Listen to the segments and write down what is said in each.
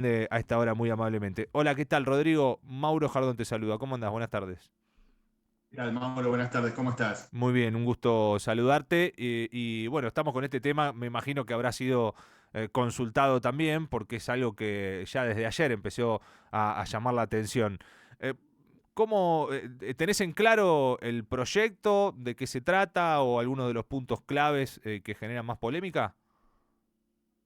A esta hora muy amablemente. Hola, ¿qué tal, Rodrigo? Mauro Jardón te saluda. ¿Cómo andás? Buenas tardes. ¿Qué tal, Mauro? Buenas tardes, ¿cómo estás? Muy bien, un gusto saludarte. Y bueno, estamos con este tema. Me imagino que habrá sido consultado también, porque es algo que ya desde ayer empezó a llamar la atención. Eh, ¿Cómo tenés en claro el proyecto, de qué se trata o algunos de los puntos claves que generan más polémica?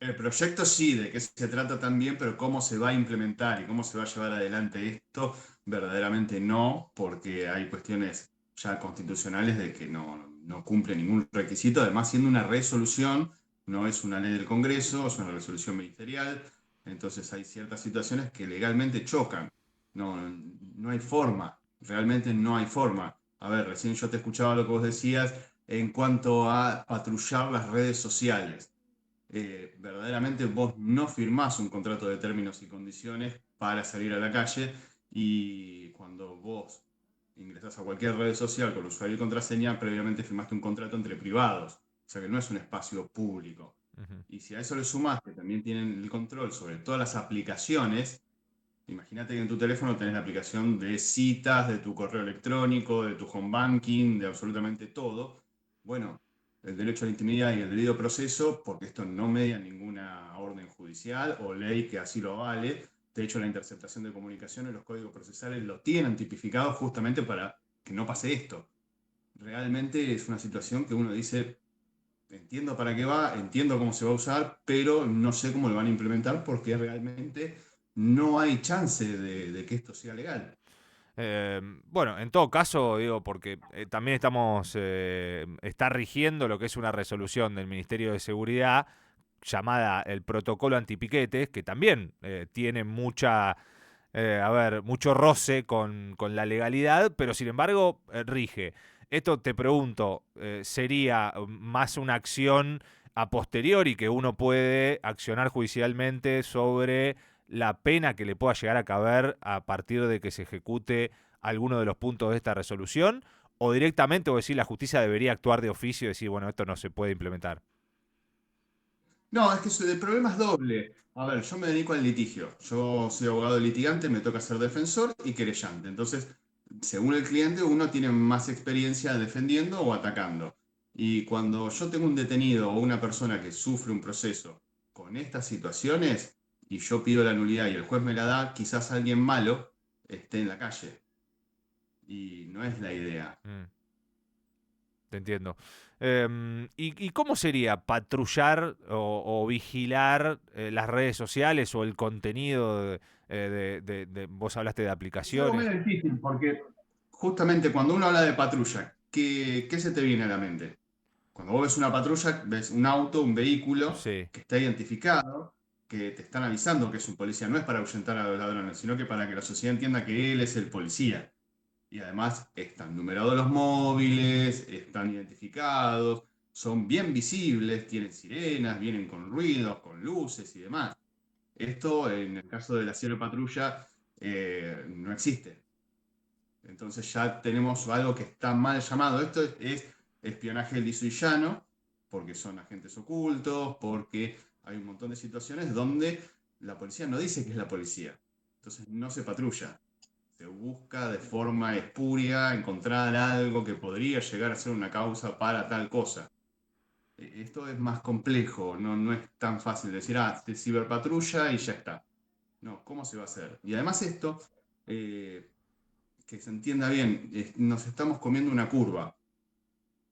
El proyecto sí, de qué se trata también, pero cómo se va a implementar y cómo se va a llevar adelante esto, verdaderamente no, porque hay cuestiones ya constitucionales de que no cumple ningún requisito, además siendo una resolución, no es una ley del Congreso, es una resolución ministerial, entonces hay ciertas situaciones que legalmente chocan, no, no hay forma, realmente no hay forma. A ver, recién yo te escuchaba lo que vos decías en cuanto a patrullar las redes sociales. Verdaderamente vos no firmás un contrato de términos y condiciones para salir a la calle, y cuando vos ingresás a cualquier red social con usuario y contraseña, previamente firmaste un contrato entre privados, o sea que no es un espacio público. Ujú. Y si a eso le sumás que también tienen el control sobre todas las aplicaciones, imagínate que en tu teléfono tenés la aplicación de citas, de tu correo electrónico, de tu home banking, de absolutamente todo. Bueno, el derecho a la intimidad y el debido proceso, porque esto no media ninguna orden judicial o ley que así lo avale. De hecho, la interceptación de comunicaciones, los códigos procesales lo tienen tipificado justamente para que no pase esto. Realmente es una situación que uno dice, entiendo para qué va, entiendo cómo se va a usar, pero no sé cómo lo van a implementar porque realmente no hay chance de que esto sea legal. Bueno, en todo caso, digo, porque también está rigiendo lo que es una resolución del Ministerio de Seguridad llamada el Protocolo Antipiquetes, que también tiene mucho roce con la legalidad, pero sin embargo rige. Esto te pregunto, ¿sería más una acción a posteriori que uno puede accionar judicialmente sobre la pena que le pueda llegar a caber a partir de que se ejecute alguno de los puntos de esta resolución? ¿O directamente, o decir, la justicia debería actuar de oficio y decir, bueno, esto no se puede implementar? No, es que el problema es doble. A ver, yo me dedico al litigio. Yo soy abogado litigante, me toca ser defensor y querellante. Entonces, según el cliente, uno tiene más experiencia defendiendo o atacando. Y cuando yo tengo un detenido o una persona que sufre un proceso con estas situaciones y yo pido la nulidad y el juez me la da, quizás alguien malo esté en la calle. Y no es la idea. Mm. Te entiendo. ¿Y cómo sería patrullar o vigilar las redes sociales o el contenido vos hablaste de Es algo aplicaciones? medio difícil porque justamente cuando uno habla de patrulla, ¿qué se te viene a la mente? Cuando vos ves una patrulla, ves un auto, un vehículo Sí. que está identificado, que te están avisando que es un policía. No es para ahuyentar a los ladrones, sino que para que la sociedad entienda que él es el policía. Y además están numerados los móviles, están identificados, son bien visibles, tienen sirenas, vienen con ruidos, con luces y demás. Esto, en el caso de la ciberpatrulla, no existe. Entonces ya tenemos algo que está mal llamado. Esto es espionaje liso y llano, porque son agentes ocultos, porque hay un montón de situaciones donde la policía no dice que es la policía. Entonces no se patrulla. Se busca de forma espuria encontrar algo que podría llegar a ser una causa para tal cosa. Esto es más complejo, no es tan fácil decir, de ciberpatrulla y ya está. No, ¿cómo se va a hacer? Y además esto, eh, que se entienda bien, nos estamos comiendo una curva.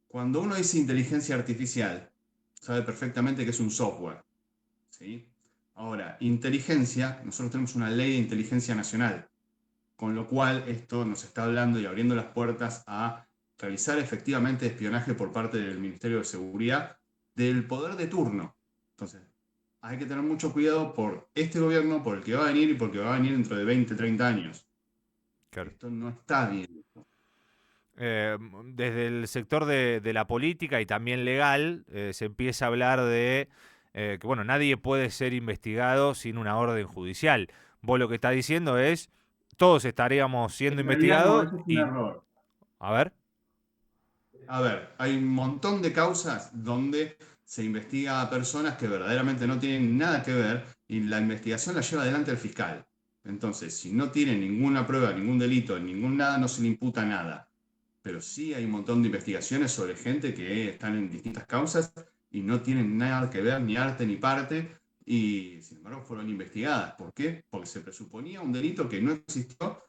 Cuando uno dice inteligencia artificial, sabe perfectamente que es un software, ¿sí? Ahora, inteligencia, nosotros tenemos una ley de inteligencia nacional, con lo cual esto nos está hablando y abriendo las puertas a realizar efectivamente espionaje por parte del Ministerio de Seguridad del poder de turno. Entonces, hay que tener mucho cuidado por este gobierno, por el que va a venir y por el que va a venir dentro de 20, 30 años. Claro. Esto no está bien. Desde el sector de la política y también legal, se empieza a hablar de que, bueno, nadie puede ser investigado sin una orden judicial. Vos lo que estás diciendo es, todos estaríamos siendo En realidad no, investigados eso es un y, error. a ver, A ver, hay un montón de causas donde se investiga a personas que verdaderamente no tienen nada que ver y la investigación la lleva adelante el fiscal. Entonces, si no tiene ninguna prueba, ningún delito, ningún nada, no se le imputa nada. Pero sí hay un montón de investigaciones sobre gente que están en distintas causas y no tienen nada que ver, ni arte ni parte, y sin embargo fueron investigadas. ¿Por qué? Porque se presuponía un delito que no existió,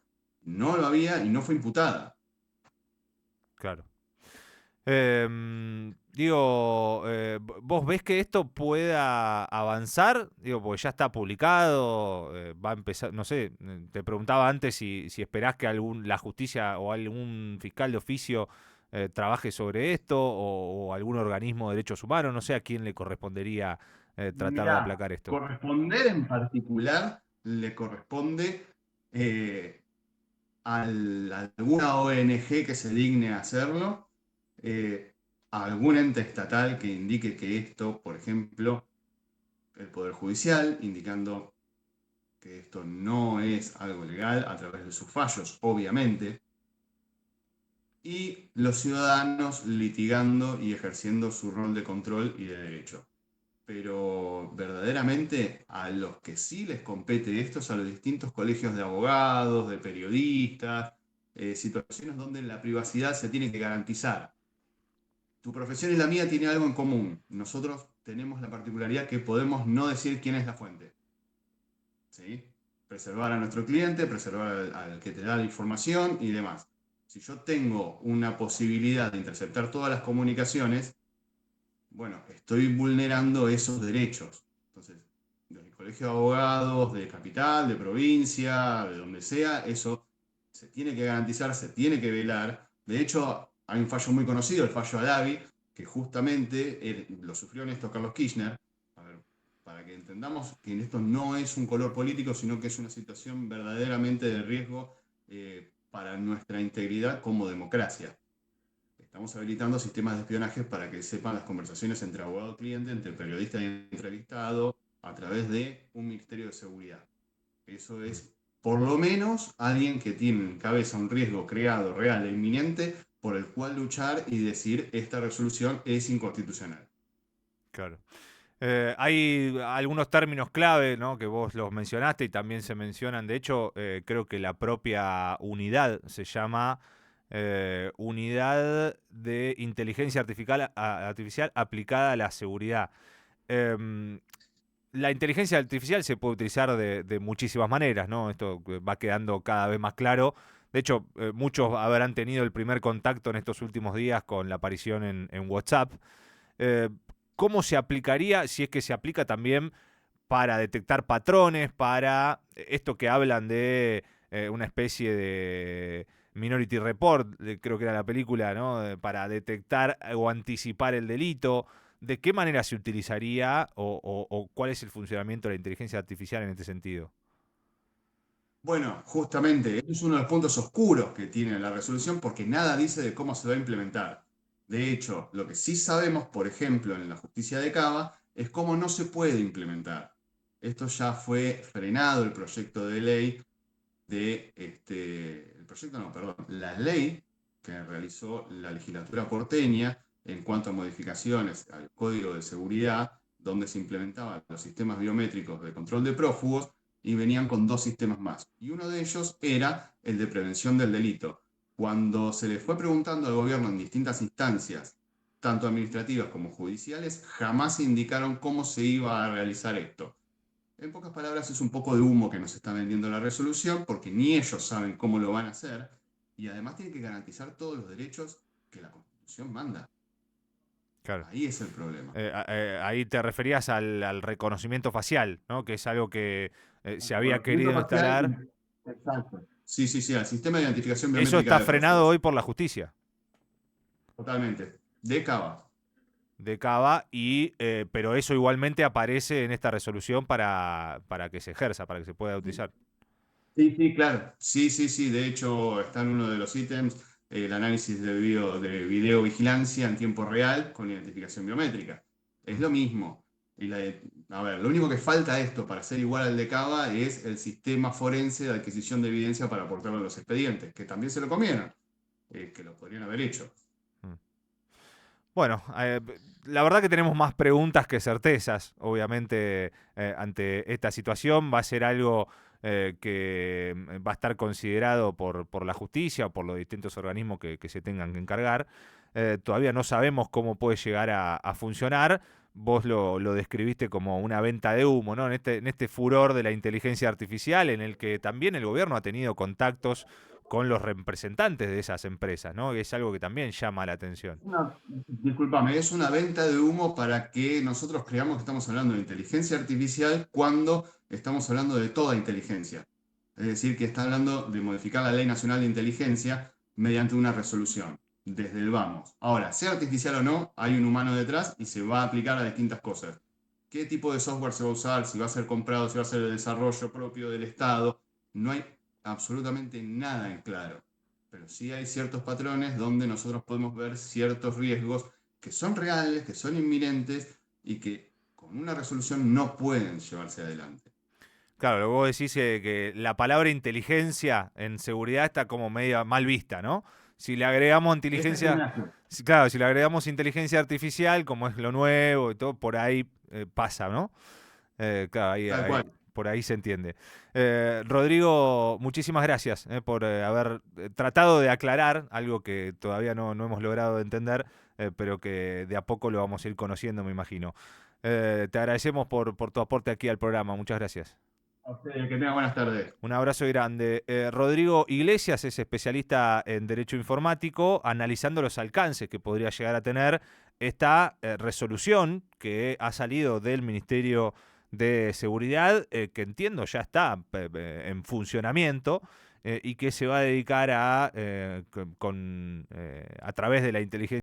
no lo había y no fue imputada. Claro. Digo, ¿vos ves que esto pueda avanzar? Digo, porque ya está publicado, va a empezar, no sé, te preguntaba antes si esperás que la justicia o algún fiscal de oficio trabaje sobre esto o algún organismo de derechos humanos, no sé a quién le correspondería tratar de Mirá, aplacar esto. corresponder en particular le corresponde a alguna ONG que se digne a hacerlo, a algún ente estatal que indique que esto, por ejemplo, el Poder Judicial, indicando que esto no es algo legal a través de sus fallos, obviamente, y los ciudadanos litigando y ejerciendo su rol de control y de derecho. Pero verdaderamente a los que sí les compete esto es a los distintos colegios de abogados, de periodistas, situaciones donde la privacidad se tiene que garantizar. Tu profesión y la mía tienen algo en común. Nosotros tenemos la particularidad que podemos no decir quién es la fuente. ¿Sí? Preservar a nuestro cliente, preservar al que te da la información y demás. Si yo tengo una posibilidad de interceptar todas las comunicaciones, bueno, estoy vulnerando esos derechos. Entonces, del colegio de abogados, de capital, de provincia, de donde sea, eso se tiene que garantizar, se tiene que velar. De hecho, hay un fallo muy conocido, el fallo Adavi, que justamente lo sufrió Néstor Carlos Kirchner. A ver, para que entendamos que esto no es un color político, sino que es una situación verdaderamente de riesgo para nuestra integridad como democracia. Estamos habilitando sistemas de espionaje para que sepan las conversaciones entre abogado y cliente, entre periodista y entrevistado, a través de un ministerio de seguridad. Eso Mm, es, por lo menos, alguien que tiene en cabeza un riesgo creado, real e inminente, por el cual luchar y decir esta resolución es inconstitucional. claro. Hay algunos términos clave, ¿no? Que vos los mencionaste y también se mencionan. De hecho, creo que la propia unidad se llama Unidad de Inteligencia Artificial aplicada a la seguridad. Em, la inteligencia artificial se puede utilizar de muchísimas maneras, ¿no? Esto va quedando cada vez más claro. De hecho, muchos habrán tenido el primer contacto en estos últimos días con la aparición en WhatsApp. Eh, ¿Cómo se aplicaría, si es que se aplica también para detectar patrones, para esto que hablan de una especie de Minority Report, creo que era la película, ¿no? Para detectar o anticipar el delito? ¿De qué manera se utilizaría o cuál es el funcionamiento de la inteligencia artificial en este sentido? Bueno, justamente, este es uno de los puntos oscuros que tiene la resolución porque nada dice de cómo se va a implementar. De hecho, lo que sí sabemos, por ejemplo, en la justicia de Cava, es cómo no se puede implementar. Esto ya fue frenado, el proyecto de ley el proyecto no, perdón, la ley que realizó la legislatura porteña en cuanto a modificaciones al Código de Seguridad, donde se implementaban los sistemas biométricos de control de prófugos y venían con dos sistemas más. Y uno de ellos era el de prevención del delito. Cuando se le fue preguntando al gobierno en distintas instancias, tanto administrativas como judiciales, jamás se indicaron cómo se iba a realizar esto. En pocas palabras, es un poco de humo que nos está vendiendo la resolución porque ni ellos saben cómo lo van a hacer y además tienen que garantizar todos los derechos que la Constitución manda. Claro. Ahí es el problema. Ahí te referías al reconocimiento facial, ¿no? Que es algo que El se había reconocimiento querido facial. instalar. Exacto. Sí, sí, sí, al sistema de identificación Eso biométrica está de frenado prófugos. hoy por la justicia Totalmente. De Cava. de Cava, pero eso igualmente aparece en esta resolución para que se ejerza, para que se pueda utilizar. Sí, sí, claro. Sí, sí, sí. De hecho, está en uno de los ítems el análisis de videovigilancia en tiempo real con identificación biométrica. Es Mm. lo mismo. A ver, lo único que falta a esto para ser igual al de Cava es el sistema forense de adquisición de evidencia para aportarlo a los expedientes, que también se lo comieron, que lo podrían haber hecho. Mm. Bueno, la verdad que tenemos más preguntas que certezas, obviamente, ante esta situación. Va a ser algo que va a estar considerado por la justicia o por los distintos organismos que se tengan que encargar. Todavía no sabemos cómo puede llegar a funcionar. Vos lo describiste como una venta de humo, ¿no? En este furor de la inteligencia artificial, en el que también el gobierno ha tenido contactos con los representantes de esas empresas, ¿no? Y es algo que también llama la atención. Discúlpame, es una venta de humo para que nosotros creamos que estamos hablando de inteligencia artificial cuando estamos hablando de toda inteligencia. Es decir, que está hablando de modificar la Ley Nacional de Inteligencia mediante una resolución, desde el vamos. Ahora, sea artificial o no, hay un humano detrás y se va a aplicar a distintas cosas. ¿Qué tipo de software se va a usar? Si va a ser comprado, si va a ser el desarrollo propio del Estado. No hay absolutamente nada en claro, pero sí hay ciertos patrones donde nosotros podemos ver ciertos riesgos que son reales, que son inminentes y que con una resolución no pueden llevarse adelante. Claro, lo que vos decís es que la palabra inteligencia en seguridad está como media mal vista, ¿no? Si le agregamos Ese es inteligencia, un claro, si le agregamos inteligencia artificial, como es lo nuevo y todo, por ahí pasa, ¿no? Claro, tal cual. por ahí se entiende. Rodrigo, muchísimas gracias por haber tratado de aclarar algo que todavía no hemos logrado entender, pero que de a poco lo vamos a ir conociendo, me imagino. Te agradecemos por tu aporte aquí al programa. Muchas gracias. A ustedes, que tengan buenas tardes. Un abrazo grande. Rodrigo Iglesias es especialista en Derecho Informático, analizando los alcances que podría llegar a tener esta resolución que ha salido del Ministerio de Seguridad, que entiendo ya está en funcionamiento y que se va a dedicar a través de la inteligencia